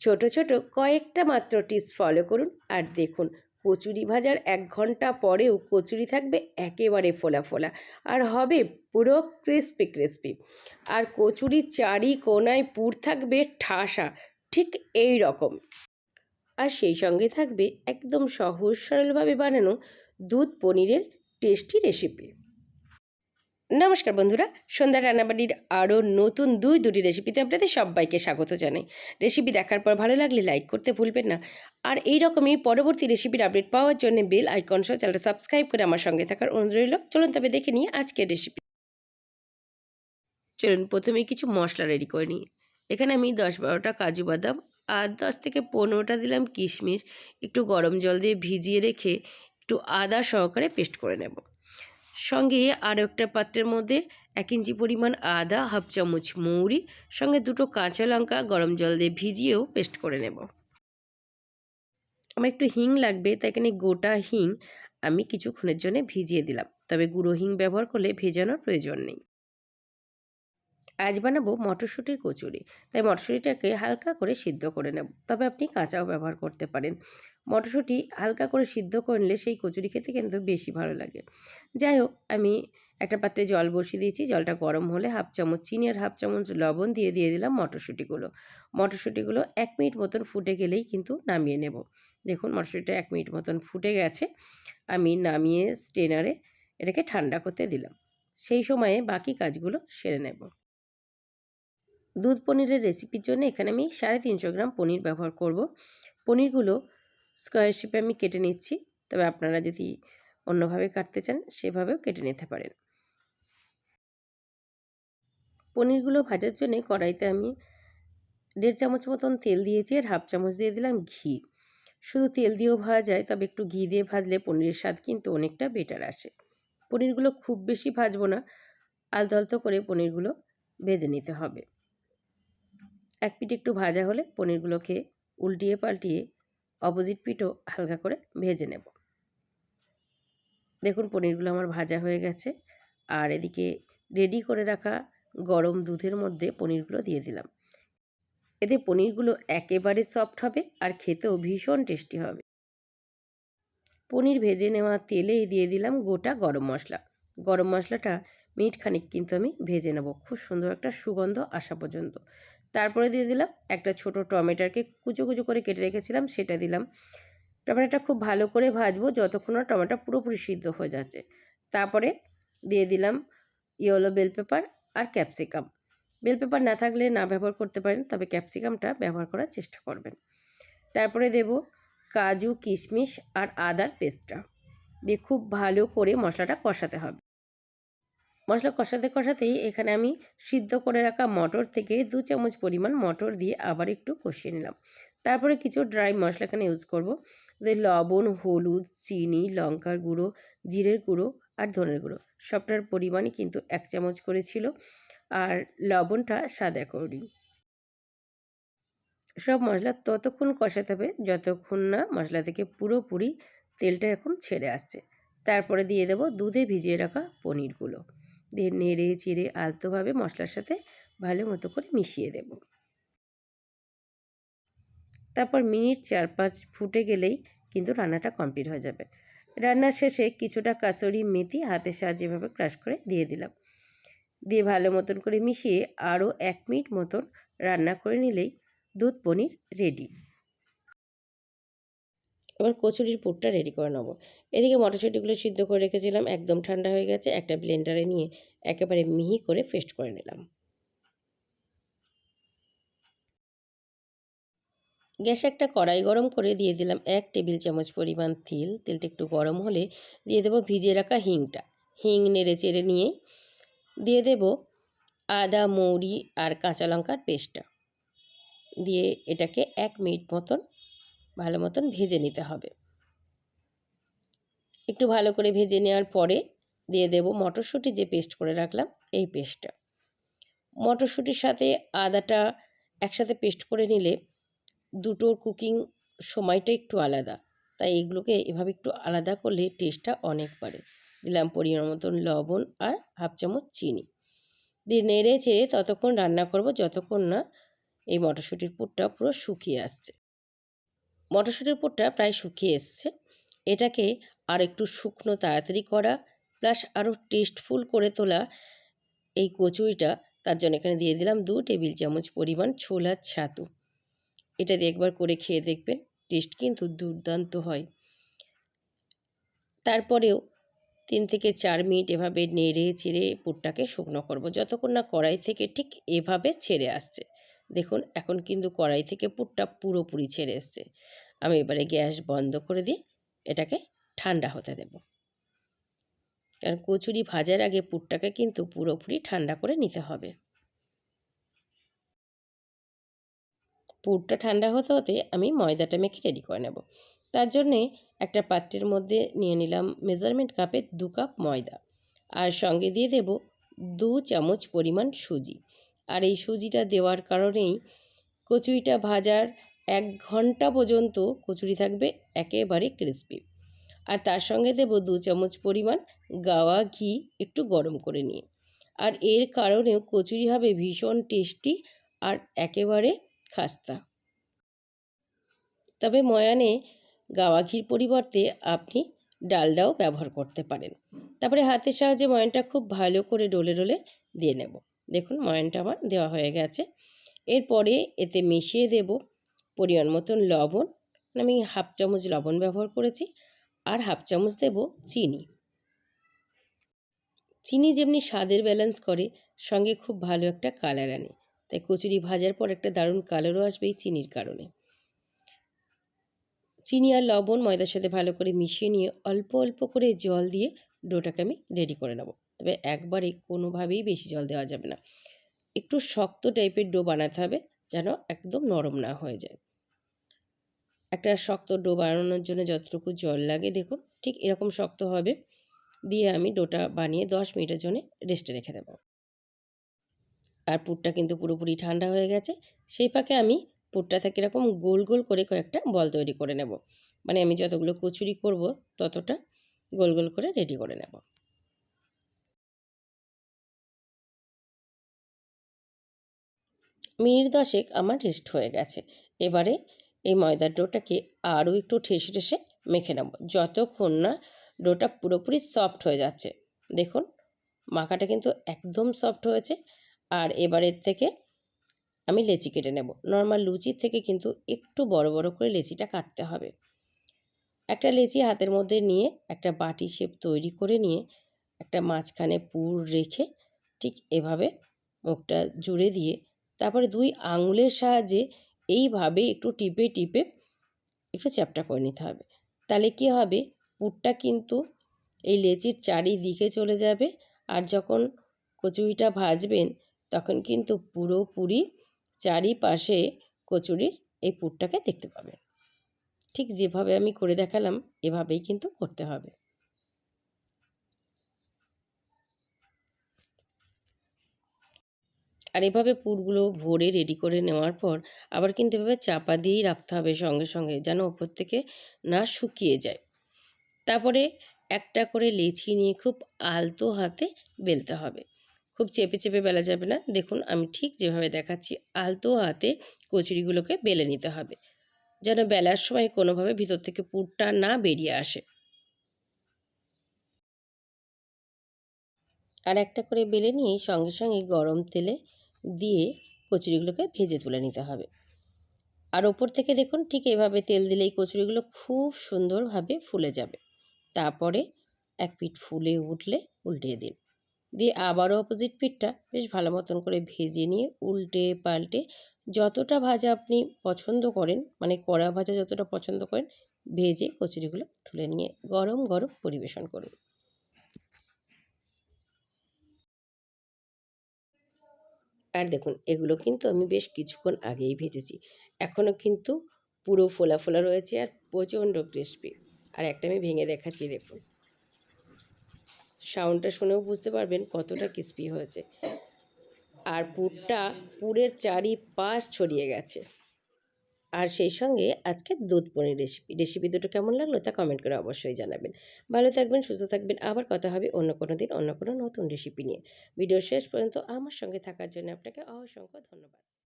ছোট ছোট কয়েকটা মাত্র টিপস ফলো করুন আর দেখুন কচুরি ভাজার 1 ঘন্টা পরেও কচুরি থাকবে একেবারে ফোলা ফোলা আর হবে পুরো ক্রিস্পি ক্রিস্পি। আর কচুরির চারি কোণায় পুর থাকবে ঠাসা, ঠিক এই রকম। আর সেই সঙ্গে থাকবে একদম সহজ সরলভাবে বানানো দুধ পনিরের টেস্টি রেসিপি। নমস্কার বন্ধুরা, সন্ধ্যা রান্নাবাড়ির আরও নতুন দুটি রেসিপিতে আপনাদের সবাইকে স্বাগত জানাই। রেসিপি দেখার পর ভালো লাগলে লাইক করতে ভুলবেন না। আর এই রকমই পরবর্তী রেসিপির আপডেট পাওয়ার জন্য বেল আইকন সহ চ্যানেলটা সাবস্ক্রাইব করে আমার সঙ্গে থাকার অনুরোধ রইল। চলুন তবে দেখে নিই আজকের রেসিপি। চলুন প্রথমেই কিছু মশলা রেডি করে নিই। এখানে আমি 10-12টা কাজু বাদাম আর 10 থেকে 15টা দিলাম কিশমিশ একটু গরম জল দিয়ে ভিজিয়ে রেখে একটু আদা সহকারে পেস্ট করে নেব। সঙ্গে আরও একটা পাত্রের মধ্যে 1 ইঞ্চি পরিমাণ আদা, হাফ চামচ মৌরি, সঙ্গে 2টো কাঁচা লঙ্কা গরম জল দিয়ে ভিজিয়েও পেস্ট করে নেব। আমার একটু হিং লাগবে, তাই এখানে গোটা হিং আমি কিছুক্ষণের জন্য ভিজিয়ে দিলাম, তবে গুঁড়ো হিং ব্যবহার করলে ভেজানোর প্রয়োজন নেই। আজ বানাবো মটরশুঁটির কচুরি, তাই মটরশুঁটিটাকে হালকা করে সিদ্ধ করে নেব, তবে আপনি কাঁচাও ব্যবহার করতে পারেন। মটরশুঁটি হালকা করে সিদ্ধ করে নিলে সেই কচুরি খেতে কিন্তু বেশি ভালো লাগে। যাই হোক, আমি একটা পাত্রে জল বসিয়ে দিয়েছি। জলটা গরম হলে হাফ চামচ চিনি আর হাফ চামচ লবণ দিয়ে দিলাম মটরশুঁটিগুলো। মটরশুঁটিগুলো 1 মিনিট মতন ফুটে গেলেই কিন্তু নামিয়ে নেব। দেখুন মটরশুঁটিটা 1 মিনিট মতন ফুটে গেছে। আমি নামিয়ে স্ট্রেনারে এটাকে ঠান্ডা করতে দিলাম। সেই সময়ে বাকি কাজগুলো সেরে নেব। দুধ পনিরের রেসিপির জন্য এখানে আমি 350 গ্রাম পনির ব্যবহার করব। পনিরগুলো স্কোয়ার শেপে আমি কেটে নিচ্ছি, তবে আপনারা যদি অন্যভাবে কাটতে চান সেভাবেও কেটে নিতে পারেন। পনিরগুলো ভাজার জন্য কড়াইতে আমি 1.5 চামচ মতন তেল দিয়েছি আর হাফ চামচ দিয়ে দিলাম ঘি। শুধু তেল দিয়েও ভাজা যায়, তবে একটু ঘি দিয়ে ভাজলে পনিরের স্বাদ কিন্তু অনেকটা বেটার আসে। পনিরগুলো খুব বেশি ভাজবো না, আলতো আলতো করে পনিরগুলো ভেজে নিতে হবে। এক পিঠ একটু ভাজা হলে পনিরগুলোকে উল্টিয়ে পাল্টিয়ে অপোজিট পিঠও হালকা করে ভেজে নেব। দেখুন পনিরগুলো আমার ভাজা হয়ে গেছে। আর এদিকে রেডি করে রাখা গরম দুধের মধ্যে পনিরগুলো দিয়ে দিলাম। এতে পনিরগুলো একেবারে সফট হবে আর খেতেও ভীষণ টেস্টি হবে। পনির ভেজে নেওয়া তেলেই দিয়ে দিলাম গোটা গরম মশলা। গরম মশলাটা মিনিট খানিক কিন্তু আমি ভেজে নেব, খুব সুন্দর একটা সুগন্ধ আসা পর্যন্ত। তারপরে দিয়ে দিলাম একটা ছোট টমেটোকে কুচো কুচো করে কেটে রেখেছিলাম, সেটা দিলাম। টমেটোটা খুব ভালো করে ভাজবো যতক্ষণ না টমেটো পুরোপুরি সিদ্ধ হয়ে যাচ্ছে। তারপরে দিয়ে দিলাম ইয়েলো বেল পেপার আর ক্যাপসিকাম। বেল পেপার না থাকলে না ব্যবহার করতে পারেন, তবে ক্যাপসিকামটা ব্যবহার করার চেষ্টা করবেন। তারপরে দেব কাজু, কিশমিশ আর আদার পেস্টটা দিয়ে খুব ভালো করে মশলাটা কষাতে হবে। মশলা কষাতে কষাতেই এখানে আমি সিদ্ধ করে রাখা মটর থেকে 2 চামচ পরিমাণ মটর দিয়ে আবার একটু কষিয়ে নিলাম। তারপরে কিছু ড্রাই মশলা এখানে ইউজ করব। লবণ, হলুদ, চিনি, লঙ্কার গুঁড়ো, জিরের গুঁড়ো আর ধনের গুঁড়ো সবটার পরিমাণই কিন্তু 1 চামচ করে ছিল। আর লবণটা স্বাদ অ্যাকর্ডিং। সব মশলা ততক্ষণ কষাতে হবে যতক্ষণ না মশলা থেকে পুরোপুরি তেলটা এরকম ছেড়ে আসছে। তারপরে দিয়ে দেব দুধে ভিজিয়ে রাখা পনিরগুলো দিয়ে নেড়ে চেড়ে আলতোভাবে মশলার সাথে ভালো মতো করে মিশিয়ে দেব। তারপর মিনিট 4-5 ফুটে গেলেই কিন্তু রান্নাটা কমপ্লিট হয়ে যাবে। রান্নার শেষে কিছুটা কাসুরি মেথি হাতের সাহায্যে এভাবে ক্রাশ করে দিয়ে দিলাম। দিয়ে ভালো মতন করে মিশিয়ে আরও 1 মিনিট মতন রান্না করে নিলেই দুধ পনির রেডি। এবার কচুরির পুরটা রেডি করে নেব। এদিকে মটরশুঁটিগুলো সিদ্ধ করে রেখেছিলাম, একদম ঠান্ডা হয়ে গেছে। একটা ব্লেন্ডারে নিয়ে একেবারে মিহি করে পেস্ট করে নিলাম। গ্যাসে একটা কড়াই গরম করে দিয়ে দিলাম 1 টেবিল চামচ পরিমাণ তেল। তেলটা একটু গরম হলে দিয়ে দেব ভিজিয়ে রাখা হিংটা। হিং নেড়ে চেড়ে নিয়ে দিয়ে দেব আদা, মৌরি আর কাঁচা লঙ্কার পেস্টটা দিয়ে এটাকে 1 মিনিট মতন ভালো মতন ভেজে নিতে হবে। একটু ভালো করে ভেজে নেওয়ার পরে দিয়ে দেব মটরশুঁটি যে পেস্ট করে রাখলাম এই পেস্টটা। মটরশুঁটির সাথে আদাটা একসাথে পেস্ট করে নিলে দুটোর কুকিং সময়টা একটু আলাদা, তাই এগুলোকে এভাবে একটু আলাদা করলে টেস্টটা অনেক বাড়ে। দিলাম পরিমাণ মতন লবণ আর হাফ চামচ চিনি দিয়ে নেড়ে চেড়ে ততক্ষণ রান্না করব যতক্ষণ না এই মটরশুঁটির পুরটা পুরো শুকিয়ে আসছে। মটরশুঁটির পুরটা প্রায় শুকিয়ে এসছে। এটাকে আর একটু শুকনো তাড়াতাড়ি করা প্লাস আরও টেস্টফুল করে তোলা এই কচুরিটা, তার জন্য এখানে দিয়ে দিলাম 2 টেবিল চামচ পরিমাণ ছোলার ছাতু। এটা দিয়ে একবার করে খেয়ে দেখবেন, টেস্ট কিন্তু দুর্দান্ত হয়। তারপরেও 3 থেকে 4 মিনিট এভাবে নেড়ে চেড়ে পুরটাকে শুকনো করব, যতক্ষণ না কড়াই থেকে ঠিক এভাবে ছেড়ে আসছে। দেখুন এখন কিন্তু কড়াই থেকে পুরটা পুরোপুরি ছেড়ে এসছে। আমি এবারে গ্যাস বন্ধ করে দিয়ে এটাকে ঠান্ডা হতে দেব। কারণ কচুরি ভাজার আগে পুরটাকে কিন্তু পুরোপুরি ঠান্ডা করে নিতে হবে। পুরটা ঠান্ডা হতে হতে আমি ময়দাটা মেখে রেডি করে নেব। তার জন্যে একটা পাত্রের মধ্যে নিয়ে নিলাম মেজারমেন্ট কাপে 2 কাপ ময়দা, আর সঙ্গে দিয়ে দেব 2 চামচ পরিমাণ সুজি। আর এই সুজিটা দেওয়ার কারণেই কচুরিটা ভাজার 1 ঘন্টা পর্যন্ত কচুরি থাকবে একেবারে ক্রিস্পি। আর তার সঙ্গে দেব 2 চামচ পরিমাণ গাওয়া ঘি একটু গরম করে নিয়ে। আর এর কারণেও কচুরি হবে ভীষণ টেস্টি আর একেবারে খাস্তা। তবে ময়ানে গাওয়া ঘির পরিবর্তে আপনি ডালডাও ব্যবহার করতে পারেন। তারপরে হাতের সাহায্যে ময়ানটা খুব ভালো করে ডলে ডলে দিয়ে নেব। দেখুন ময়ানটা আমার দেওয়া হয়ে গেছে। এরপরে এতে মিশিয়ে দেব পরিমাণ মতন লবণ। আমি 1/2 চামচ লবণ ব্যবহার করেছি, আর 1/2 চামচ দেব চিনি। চিনি যেমনি স্বাদের ব্যালেন্স করে, সঙ্গে খুব ভালো একটা কালার আনে। তাই কচুরি ভাজার পর একটা দারুণ কালারও আসবে এই চিনির কারণে। চিনি আর লবণ ময়দার সাথে ভালো করে মিশিয়ে নিয়ে অল্প অল্প করে জল দিয়ে ডোটাকে আমি রেডি করে নেব। তবে একবারে কোনোভাবেই বেশি জল দেওয়া যাবে না। একটু শক্ত টাইপের ডো বানাতে হবে, যেন একদম নরম না হয়ে যায়। একটা শক্ত ডো বানানোর জন্য যতটুকু জল লাগে দেখুন ঠিক এরকম শক্ত হবে। দিয়ে আমি ডোটা বানিয়ে 10 মিনিটের জন্য রেস্টে রেখে দেব। আর পুরটা কিন্তু পুরোপুরি ঠান্ডা হয়ে গেছে। সেই ফাঁকে আমি পুরটা থেকে এরকম গোল গোল করে কয়েকটা বল তৈরি করে নেব। মানে আমি যতগুলো কচুরি করব ততটা গোল গোল করে রেডি করে নেব। মিনিট 10 আমার রেস্ট হয়ে গেছে। এবারে এই ময়দার ডোটাকে আরও একটু ঠেসে ঠেসে মেখে নেব, যতক্ষণ না ডোটা পুরোপুরি সফট হয়ে যাচ্ছে। দেখুন মাখাটা কিন্তু একদম সফট হয়েছে। আর এবারের থেকে আমি লেচি কেটে নেব। নর্মাল লুচির থেকে কিন্তু একটু বড় বড় করে লেচিটা কাটতে হবে। একটা লেচি হাতের মধ্যে নিয়ে একটা বাটি শেপ তৈরি করে নিয়ে একটা মাঝখানে পুর রেখে ঠিক এভাবে মুখটা জুড়ে দিয়ে তারপরে 2 আঙুলের সাহায্যে এইভাবে একটু টিপে টিপে একটু চ্যাপ্টা করে নিতে হবে। তাহলে কী হবে, পুরটা কিন্তু এই লেচির চারিদিকে চলে যাবে। আর যখন কচুরিটা ভাজবেন তখন কিন্তু পুরোপুরি চারিপাশে কচুরির এই পুরটাকে দেখতে পাবেন। ঠিক যেভাবে আমি করে দেখালাম এভাবেই কিন্তু করতে হবে। আর এভাবে পুরগুলো ভরে রেডি করে নেওয়ার পর আবার কিন্তু এভাবে চাপা দিয়েই রাখতে হবে সঙ্গে সঙ্গে, যেন ওপর থেকে না শুকিয়ে যায়। তারপরে একটা করে লেচি নিয়ে খুব আলতো হাতে বেলতে হবে। খুব চেপে চেপে বেলা যাবে না। দেখুন আমি ঠিক যেভাবে দেখাচ্ছি আলতো হাতে কচুরিগুলোকে বেলে নিতে হবে, যেন বেলার সময় কোনোভাবে ভিতর থেকে পুরটা না বেরিয়ে আসে। আর একটা করে বেলে নিয়ে সঙ্গে সঙ্গে গরম তেলে দিয়ে কচুরিগুলোকে ভেজে তুলে নিতে হবে। আর ওপর থেকে দেখুন ঠিক এভাবে তেল দিলেই কচুরিগুলো খুব সুন্দরভাবে ফুলে যাবে। তারপরে এক পিঠ ফুলে উঠলে উল্টিয়ে দিন। দিয়ে আবারও অপোজিট পিঠটা বেশ ভালো মতন করে ভেজে নিয়ে উল্টে পাল্টে যতটা ভাজা আপনি পছন্দ করেন, মানে কড়া ভাজা যতটা পছন্দ করেন, ভেজে কচুরিগুলো তুলে নিয়ে গরম গরম পরিবেশন করুন। আর দেখুন এগুলো কিন্তু আমি বেশ কিছুক্ষণ আগেই ভেজেছি। এখনও কিন্তু পুরো ফোলা ফোলা রয়েছে আর প্রচণ্ড ক্রিস্পি। আর একটা আমি ভেঙে দেখাচ্ছি দেখুন। সাউন্ডটা শুনেও বুঝতে পারবেন কতটা ক্রিস্পি হয়েছে। আর পুরের চারিপাশ ছড়িয়ে গেছে। আর সেই সঙ্গে আজকে দুধ পনির রেসিপি দুটো কেমন লাগলো তা কমেন্ট করে অবশ্যই জানাবেন। ভালো থাকবেন, সুস্থ থাকবেন। আবার কথা হবে অন্য কোনো দিন অন্য কোনো নতুন রেসিপি নিয়ে। ভিডিও শেষ পর্যন্ত আমার সঙ্গে থাকার জন্য আপনাকে অসংখ্য ধন্যবাদ।